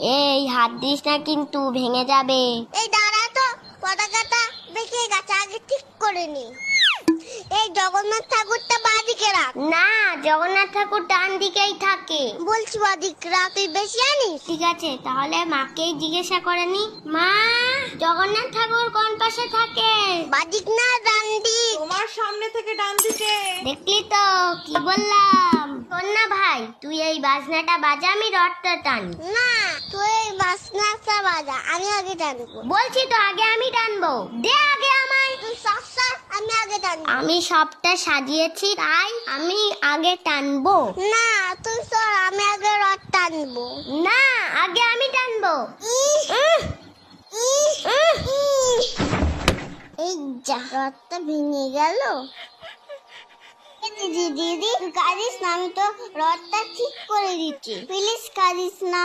এই হাত দিস না কিন্তু ভেঙে যাবে। এই দাঁড়া তো, পতাকাটা বেঁকে গেছে, আগে ঠিক করে নি। এই জগন্নাথ ঠাকুরটা বাঁদিকে রাখ। না, জগন্নাথ ঠাকুর ডান দিকেই থাকে। বলছি বাঁদিকে রাখ, তুই বেশি জানিস। ঠিক আছে, তাহলে মাকেই জিজ্ঞাসা করে নি। মা, জগন্নাথ ঠাকুর কোন পাশে থাকে? বাঁদিক না ডান দিক? তোমার সামনে থেকে ডান দিকে। দেখলি তো কি বললাম। শোন না ভাই, তুই এই বাজনাটা বাজা, আমি রথটা টানি। না, তুই এই বাসনাটা বাজা, আমি আগে টানবো। বলছি তো আগে আমি টানবো, দে আগে আমায়। তুই সব সর, আমি আগে টানবো। আমি সবটা সাজিয়েছি তাই আমি আগে টানবো। না, তুই সর, আমি আগে রথ টানবো। না, আগে আমি টানবো। এই যা, রথটা ভেঙে গেল। দিদি দিদি, তুই কাঁদিস না, আমি তো রথটা ঠিক করে দিচ্ছি, প্লিজ কাঁদিস না।